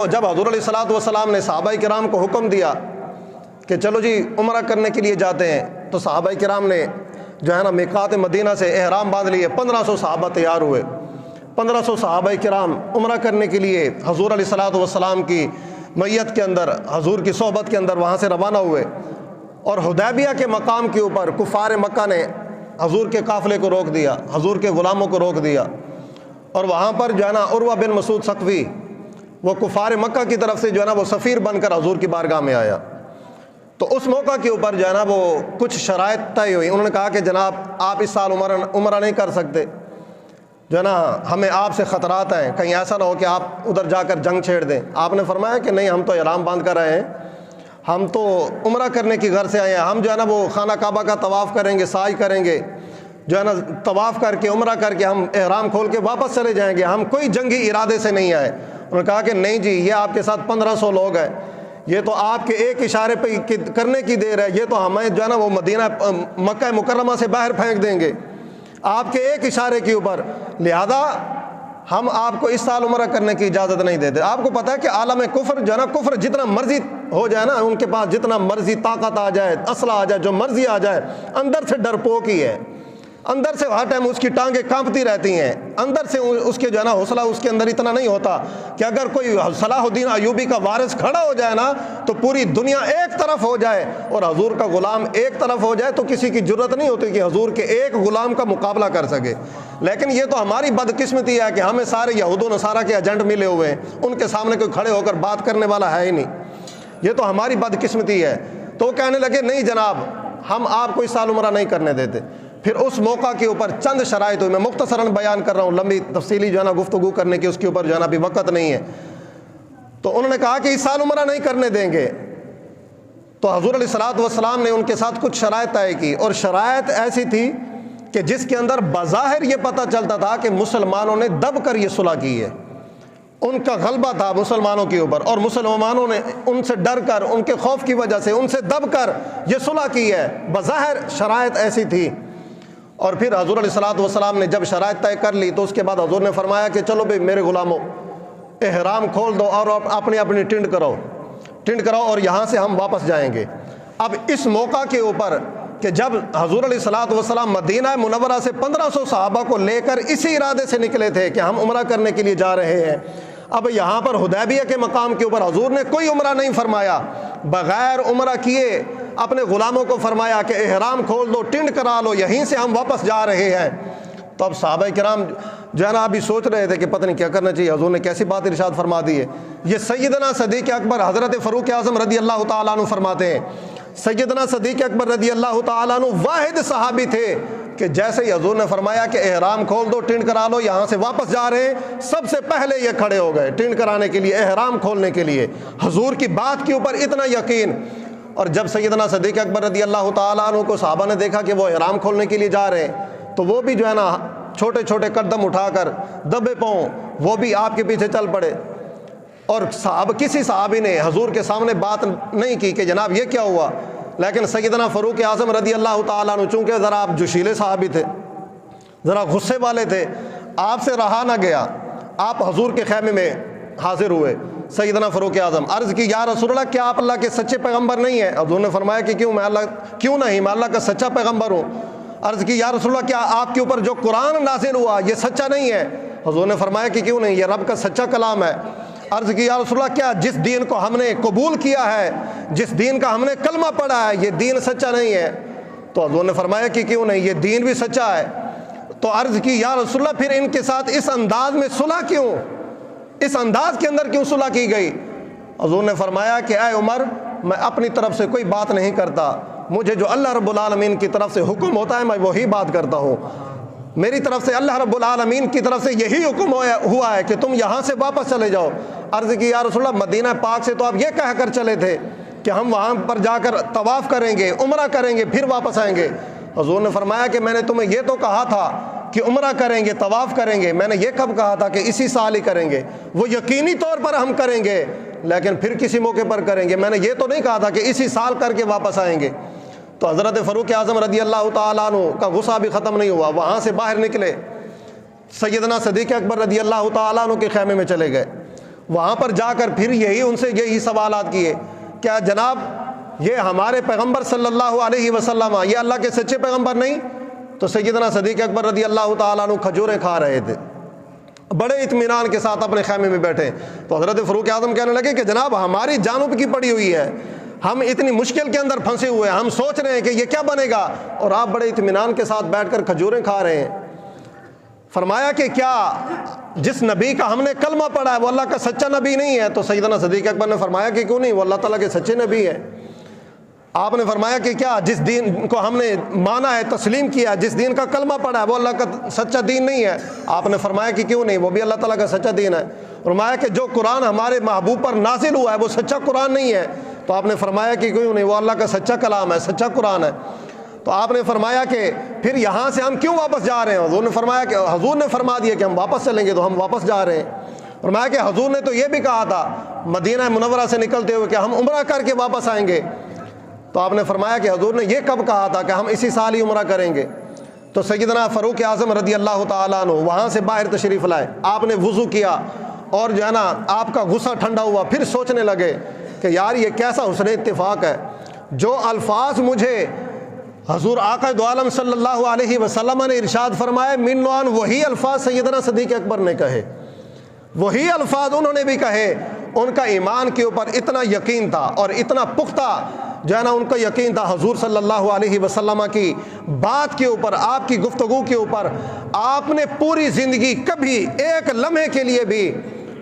جب حضور علیہ الصلوۃ والسلام نے صحابہ کرام کو حکم دیا کہ چلو جی عمرہ کرنے کے لیے جاتے ہیں، تو صحابہ کرام نے جو ہے نا میقات مدینہ سے احرام باندھ لیے۔ 1500 صحابہ تیار ہوئے، 1500 صحابہ کرام عمرہ کرنے کے لیے حضور علیہ الصلوۃ والسلام کی میت کے اندر، حضور کی صحبت کے اندر وہاں سے روانہ ہوئے۔ اور حدیبیہ کے مقام کے اوپر کفار مکہ نے حضور کے قافلے کو روک دیا، حضور کے غلاموں کو روک دیا، اور وہاں پر جو ہے نا عروہ بن مسعود ثقفی وہ کفار مکہ کی طرف سے جو ہے نا وہ سفیر بن کر حضور کی بارگاہ میں آیا۔ تو اس موقع کے اوپر جو ہے نا وہ کچھ شرائط طے ہوئی۔ انہوں نے کہا کہ جناب آپ اس سال عمرہ نہیں کر سکتے، جو ہے نا ہمیں آپ سے خطرات ہیں، کہیں ایسا نہ ہو کہ آپ ادھر جا کر جنگ چھیڑ دیں۔ آپ نے فرمایا کہ نہیں، ہم تو احرام باندھ کر آئے ہیں، ہم تو عمرہ کرنے کی غرض سے آئے ہیں، ہم جو ہے نا وہ خانہ کعبہ کا طواف کریں گے، سعی کریں گے، جو ہے نا طواف کر کے عمرہ کر کے ہم احرام کھول کے واپس چلے جائیں گے، ہم کوئی جنگی ارادے سے نہیں آئے۔ انہوں نے کہا کہ نہیں جی، یہ آپ کے ساتھ 1500 لوگ ہیں، یہ تو آپ کے ایک اشارے پہ کرنے کی دیر ہے، یہ تو ہمیں جو ہے نا وہ مدینہ مکہ مکرمہ سے باہر پھینک دیں گے آپ کے ایک اشارے کے اوپر، لہذا ہم آپ کو اس سال عمرہ کرنے کی اجازت نہیں دیتے۔ آپ کو پتہ ہے کہ عالم کفر جو ہے نا، کفر جتنا مرضی ہو جائے نا، ان کے پاس جتنا مرضی طاقت آ جائے، اسلحہ آ جائے، جو مرضی آ جائے، اندر سے ڈرپوک ہی ہے، اندر سے ہر ٹائم اس کی ٹانگیں کانپتی رہتی ہیں، اندر سے اس کے جو ہے نا حوصلہ اس کے اندر اتنا نہیں ہوتا کہ اگر کوئی صلاح الدین ایوبی کا وارث کھڑا ہو جائے نا تو پوری دنیا ایک طرف ہو جائے اور حضور کا غلام ایک طرف ہو جائے، تو کسی کی جرت نہیں ہوتی کہ حضور کے ایک غلام کا مقابلہ کر سکے۔ لیکن یہ تو ہماری بدقسمتی ہے کہ ہمیں سارے یہود و نصارہ کے ایجنٹ ملے ہوئے ہیں، ان کے سامنے کوئی کھڑے ہو کر بات کرنے والا ہے ہی نہیں، یہ تو ہماری بدقسمتی ہے۔ تو وہ کہنے لگے نہیں جناب، ہم آپ کو اس سال عمرہ نہیں کرنے دیتے۔ پھر اس موقع کے اوپر چند شرائط ہوئی، میں مختصراً بیان کر رہا ہوں، لمبی تفصیلی جو ہے نا گفتگو کرنے کی اس کے اوپر جو ہے نا ابھی وقت نہیں ہے۔ تو انہوں نے کہا کہ اس سال عمرہ نہیں کرنے دیں گے، تو حضور علیہ الصلوۃ والسلام نے ان کے ساتھ کچھ شرائط طے کی، اور شرائط ایسی تھی کہ جس کے اندر بظاہر یہ پتہ چلتا تھا کہ مسلمانوں نے دب کر یہ صلح کی ہے، ان کا غلبہ تھا مسلمانوں کے اوپر، اور مسلمانوں نے ان سے ڈر کر، ان کے خوف کی وجہ سے ان سے دب کر یہ صلح کی ہے، بظاہر شرائط ایسی تھی۔ اور پھر حضور علیہ الصلوۃ والسلام نے جب شرائط طے کر لی تو اس کے بعد حضور نے فرمایا کہ چلو بھئی میرے غلاموں، احرام کھول دو اور اپنی اپنی ٹنڈ کراؤ اور یہاں سے ہم واپس جائیں گے۔ اب اس موقع کے اوپر کہ جب حضور علیہ الصلوۃ والسلام مدینہ منورہ سے 1500 صحابہ کو لے کر اسی ارادے سے نکلے تھے کہ ہم عمرہ کرنے کے لیے جا رہے ہیں، اب یہاں پر حدیبیہ کے مقام کے اوپر حضور نے کوئی عمرہ نہیں فرمایا، بغیر عمرہ کیے اپنے غلاموں کو فرمایا کہ احرام کھول دو، ٹنڈ کرا لو، یہیں سے ہم واپس جا رہے ہیں۔ تو اب صحابہ کرام جو ہے نا ابھی سوچ رہے تھے کہ پتہ نہیں کیا کرنا چاہیے، حضور نے کیسی بات ارشاد فرما دی ہے۔ یہ سیدنا صدیق اکبر حضرت فاروق اعظم رضی اللہ تعالیٰ عنہ فرماتے ہیں، سیدنا صدیق اکبر رضی اللہ تعالیٰ عنہ واحد صحابی تھے کہ جیسے ہی حضور نے فرمایا کہ احرام کھول دو، ٹنڈ کرا لو، یہاں سے واپس جا رہے ہیں، سب سے پہلے یہ کھڑے ہو گئے ٹنڈ کرانے کے لیے، احرام کھولنے کے لیے، حضور کی بات کے اوپر اتنا یقین۔ اور جب سیدنا صدیق اکبر رضی اللہ تعالیٰ عنہ کو صحابہ نے دیکھا کہ وہ احرام کھولنے کے لیے جا رہے ہیں، تو وہ بھی جو ہے نا چھوٹے چھوٹے قدم اٹھا کر دبے پاؤں وہ بھی آپ کے پیچھے چل پڑے، اور کسی صحابی نے حضور کے سامنے بات نہیں کی کہ جناب یہ کیا ہوا۔ لیکن سیدنا فاروق اعظم رضی اللہ تعالیٰ عنہ چونکہ ذرا آپ جوشیلے صحابی تھے، ذرا غصے والے تھے، آپ سے رہا نہ گیا، آپ حضور کے خیمے میں حاضر ہوئے۔ سیدنا فاروق اعظم عرض کی یا رسول اللہ، کیا آپ اللہ کے سچے پیغمبر نہیں ہیں؟ حضور نے فرمایا کہ کیوں نہیں، میں اللہ کا سچا پیغمبر ہوں۔ عرض کی یا رسول اللہ، کیا آپ کے اوپر جو قرآن نازل ہوا یہ سچا نہیں ہے؟ حضور نے فرمایا کہ کیوں نہیں، یہ رب کا سچا کلام ہے۔ عرض کی یا رسول اللہ، کیا جس دین کو ہم نے قبول کیا ہے، جس دین کا ہم نے کلمہ پڑھا ہے، یہ دین سچا نہیں ہے؟ تو حضور نے فرمایا کہ کیوں نہیں، یہ دین بھی سچا ہے۔ تو عرض کی یا رسول اللہ، پھر ان کے ساتھ اس انداز میں صلح کیوں، اس انداز کے اندر کیوں صلح کی گئی؟ حضور نے فرمایا کہ اے عمر، میں اپنی طرف سے کوئی بات نہیں کرتا، مجھے جو اللہ رب العالمین کی طرف سے حکم ہوتا ہے میں وہی بات کرتا ہوں، میری طرف سے اللہ رب العالمین کی طرف سے یہی حکم ہوا ہے کہ تم یہاں سے واپس چلے جاؤ۔ عرض کی یا رسول اللہ، مدینہ پاک سے تو آپ یہ کہہ کر چلے تھے کہ ہم وہاں پر جا کر طواف کریں گے، عمرہ کریں گے، پھر واپس آئیں گے۔ حضور نے فرمایا کہ میں نے تمہیں یہ تو کہا تھا کہ عمرہ کریں گے، طواف کریں گے، میں نے یہ کب کہا تھا کہ اسی سال ہی کریں گے؟ وہ یقینی طور پر ہم کریں گے، لیکن پھر کسی موقع پر کریں گے، میں نے یہ تو نہیں کہا تھا کہ اسی سال کر کے واپس آئیں گے۔ تو حضرت فاروق اعظم رضی اللہ تعالیٰ عنہ کا غصہ بھی ختم نہیں ہوا، وہاں سے باہر نکلے، سیدنا صدیق اکبر رضی اللہ تعالیٰ عنہ کے خیمے میں چلے گئے، وہاں پر جا کر پھر ان سے یہی سوالات کیے، کیا جناب یہ ہمارے پیغمبر صلی اللہ علیہ وسلم یہ اللہ کے سچے پیغمبر نہیں؟ تو سیدنا صدیق اکبر رضی اللہ تعالیٰ عنہ کھجوریں کھا رہے تھے، بڑے اطمینان کے ساتھ اپنے خیمے میں بیٹھے۔ تو حضرت فاروق اعظم کہنے لگے کہ جناب ہماری جانوں کی پڑی ہوئی ہے، ہم اتنی مشکل کے اندر پھنسے ہوئے ہیں، ہم سوچ رہے ہیں کہ یہ کیا بنے گا، اور آپ بڑے اطمینان کے ساتھ بیٹھ کر کھجوریں کھا رہے ہیں۔ فرمایا کہ کیا جس نبی کا ہم نے کلمہ پڑھا ہے وہ اللہ کا سچا نبی نہیں ہے؟ تو سیدنا صدیق اکبر نے فرمایا کہ کیوں نہیں، وہ اللہ تعالیٰ کے سچے نبی ہے۔ آپ نے فرمایا کہ کیا جس دین کو ہم نے مانا ہے، تسلیم کیا ہے، جس دین کا کلمہ پڑھا ہے وہ اللہ کا سچا دین نہیں ہے؟ آپ نے فرمایا کہ کیوں نہیں، وہ بھی اللہ تعالیٰ کا سچا دین ہے۔ فرمایا کہ جو قرآن ہمارے محبوب پر نازل ہوا ہے وہ سچا قرآن نہیں ہے؟ تو آپ نے فرمایا کہ کیوں نہیں، وہ اللہ کا سچا کلام ہے، سچا قرآن ہے۔ تو آپ نے فرمایا کہ پھر یہاں سے ہم کیوں واپس جا رہے ہیں؟ حضور نے فرمایا کہ حضور نے فرما دیا کہ ہم واپس چلیں گے تو ہم واپس جا رہے ہیں۔ فرمایا کہ حضور نے تو یہ بھی کہا تھا مدینہ منورہ سے نکلتے ہوئے کہ ہم عمرہ کر کے واپس آئیں گے۔ تو آپ نے فرمایا کہ حضور نے یہ کب کہا تھا کہ ہم اسی سال ہی عمرہ کریں گے؟ تو سیدنا فاروق اعظم رضی اللہ تعالیٰ عنہ وہاں سے باہر تشریف لائے، آپ نے وضو کیا اور جو ہے نا آپ کا غصہ ٹھنڈا ہوا، پھر سوچنے لگے کہ یار یہ کیسا حسن اتفاق ہے، جو الفاظ مجھے حضور آقا دو عالم صلی اللہ علیہ وسلم نے ارشاد فرمائے من نوعاً وہی الفاظ سیدنا صدیق اکبر نے کہے، وہی الفاظ انہوں نے بھی کہے۔ ان کا ایمان کے اوپر اتنا یقین تھا اور اتنا پختہ جو ہے نا ان کا یقین تھا حضور صلی اللہ علیہ وسلم کی بات کے اوپر، آپ کی گفتگو کے اوپر۔ آپ نے پوری زندگی کبھی ایک لمحے کے لیے بھی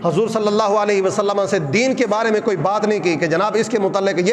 حضور صلی اللہ علیہ وسلم سے دین کے بارے میں کوئی بات نہیں کی کہ جناب اس کے متعلق یہ